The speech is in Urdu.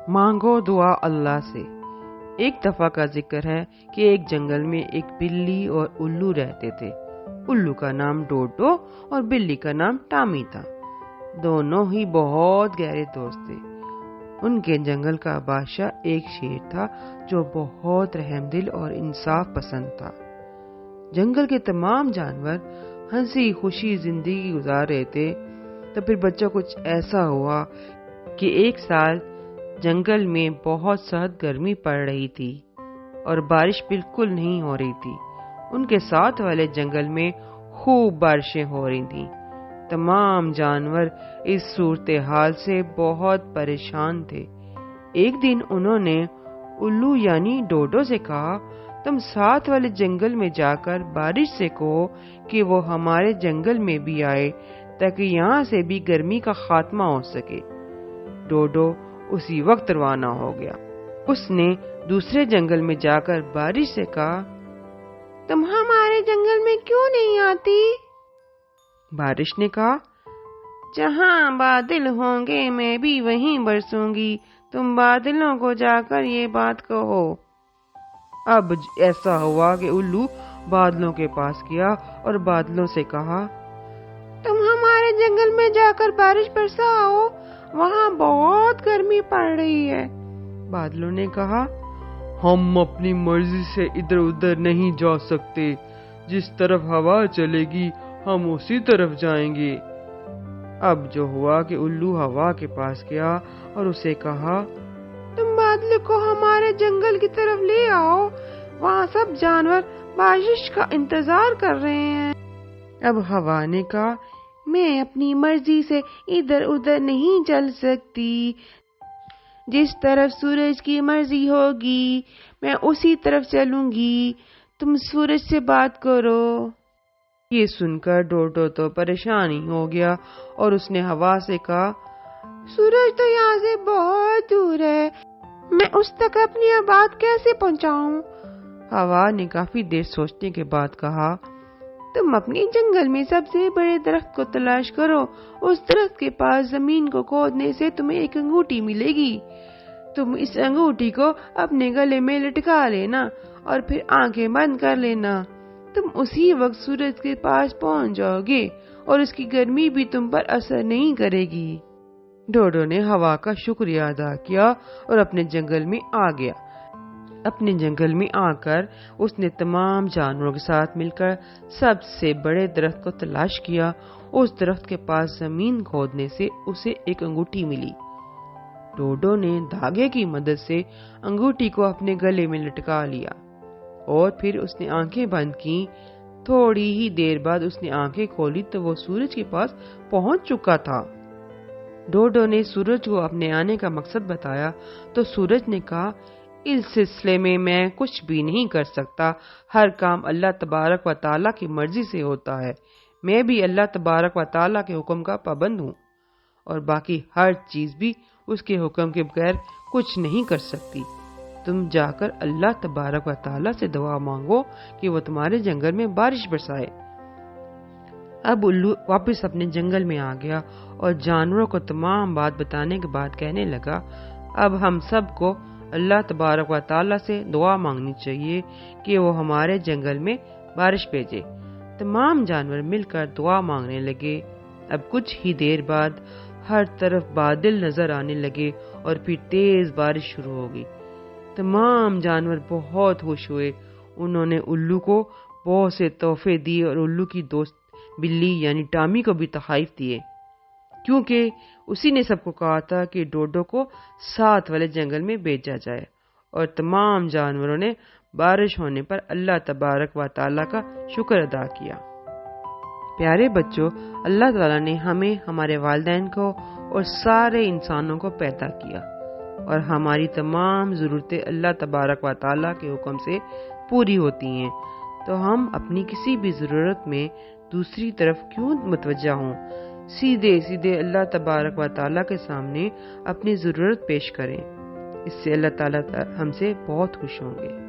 مانگو دعا اللہ سے۔ ایک دفعہ کا ذکر ہے کہ ایک جنگل میں ایک بلی اور الو رہتے تھے۔ الو کا نام ڈوڈو اور بلی کا نام ٹامی تھا۔ دونوں ہی بہت گہرے دوست تھے۔ ان کے جنگل کا بادشاہ ایک شیر تھا جو بہت رحم دل اور انصاف پسند تھا۔ جنگل کے تمام جانور ہنسی خوشی زندگی گزار رہے تھے۔ تو پھر بچہ کچھ ایسا ہوا کہ ایک سال جنگل میں بہت سخت گرمی پڑ رہی تھی اور بارش بالکل نہیں ہو رہی تھی۔ ان کے ساتھ والے جنگل میں خوب بارشیں ہو رہی تھیں۔ تمام جانور اس صورتحال سے بہت پریشان تھے۔ ایک دن انہوں نے الو یعنی ڈوڈو سے کہا، تم ساتھ والے جنگل میں جا کر بارش سے کہو کہ وہ ہمارے جنگل میں بھی آئے تاکہ یہاں سے بھی گرمی کا خاتمہ ہو سکے۔ ڈوڈو اسی وقت روانہ ہو گیا۔ اس نے دوسرے جنگل میں جا کر بارش سے کہا، تم ہمارے جنگل میں کیوں نہیں آتی؟ بارش نے کہا، جہاں بادل ہوں گے میں بھی وہیں برسوں گی، تم بادلوں کو جا کر یہ بات کہو۔ اب ایسا ہوا کہ الو بادلوں کے پاس گیا اور بادلوں سے کہا، تم ہمارے جنگل میں جا کر بارش برساؤ، وہاں بہت گرمی پڑ رہی ہے۔ بادلوں نے کہا، ہم اپنی مرضی سے ادھر ادھر نہیں جا سکتے، جس طرف ہوا چلے گی ہم اسی طرف جائیں گے۔ اب جو ہوا کہ الو ہوا کے پاس گیا اور اسے کہا، تم بادل کو ہمارے جنگل کی طرف لے آؤ، وہاں سب جانور بارش کا انتظار کر رہے ہیں۔ اب ہوا نے کہا، میں اپنی مرضی سے ادھر ادھر نہیں چل سکتی، جس طرف سورج کی مرضی ہوگی میں اسی طرف چلوں گی، تم سورج سے بات کرو۔ یہ سن کر ڈوڈو تو پریشان ہی ہو گیا اور اس نے ہوا سے کہا، سورج تو یہاں سے بہت دور ہے، میں اس تک اپنی بات کیسے پہنچاؤں؟ ہوا نے کافی دیر سوچنے کے بعد کہا، تم اپنے جنگل میں سب سے بڑے درخت کو تلاش کرو، اس درخت کے پاس زمین کو کھودنے سے تمہیں ایک انگوٹھی ملے گی، تم اس انگوٹھی کو اپنے گلے میں لٹکا لینا اور پھر آنکھیں بند کر لینا، تم اسی وقت سورج کے پاس پہنچ جاؤ گے اور اس کی گرمی بھی تم پر اثر نہیں کرے گی۔ ڈوڈو نے ہوا کا شکریہ ادا کیا اور اپنے جنگل میں آ گیا۔ اپنے جنگل میں آ کر اس نے تمام جانوروں کے ساتھ مل کر سب سے بڑے درخت کو تلاش کیا۔ اس درخت کے پاس زمین کھودنے سے اسے ایک انگوٹھی ملی۔ ڈوڈو نے دھاگے کی مدد سے انگوٹھی کو اپنے گلے میں لٹکا لیا اور پھر اس نے آنکھیں بند کی۔ تھوڑی ہی دیر بعد اس نے آنکھیں کھولی تو وہ سورج کے پاس پہنچ چکا تھا۔ ڈوڈو نے سورج کو اپنے آنے کا مقصد بتایا تو سورج نے کہا، اس سلسلے میں کچھ بھی نہیں کر سکتا، ہر کام اللہ تبارک و تعالیٰ کی مرضی سے ہوتا ہے، میں بھی اللہ تبارک و تعالیٰ کے حکم کا پابند ہوں اور باقی ہر چیز بھی اس کے حکم کے بغیر کچھ نہیں کر سکتی۔ تم جا کر اللہ تبارک و تعالیٰ سے دعا مانگو کہ وہ تمہارے جنگل میں بارش برسائے۔ اب الو واپس اپنے جنگل میں آ گیا اور جانوروں کو تمام بات بتانے کے بعد کہنے لگا، اب ہم سب کو اللہ تبارک و تعالیٰ سے دعا مانگنی چاہیے کہ وہ ہمارے جنگل میں بارش بھیجے۔ تمام جانور مل کر دعا مانگنے لگے۔ اب کچھ ہی دیر بعد ہر طرف بادل نظر آنے لگے اور پھر تیز بارش شروع ہو گئی۔ تمام جانور بہت خوش ہوئے۔ انہوں نے الو کو بہت سے تحفے دیے اور الو کی دوست بلی یعنی ٹامی کو بھی تحائف دیے، کیونکہ اسی نے سب کو کہا تھا کہ ڈوڈو کو ساتھ والے جنگل میں بھیجا جائے، اور تمام جانوروں نے بارش ہونے پر اللہ تبارک و تعالیٰ کا شکر ادا کیا۔ پیارے بچوں، اللہ تعالیٰ نے ہمیں، ہمارے والدین کو اور سارے انسانوں کو پیدا کیا اور ہماری تمام ضرورتیں اللہ تبارک و تعالیٰ کے حکم سے پوری ہوتی ہیں، تو ہم اپنی کسی بھی ضرورت میں دوسری طرف کیوں متوجہ ہوں؟ سیدھے اللہ تبارک و تعالیٰ کے سامنے اپنی ضرورت پیش کریں، اس سے اللہ تعالیٰ ہم سے بہت خوش ہوں گے۔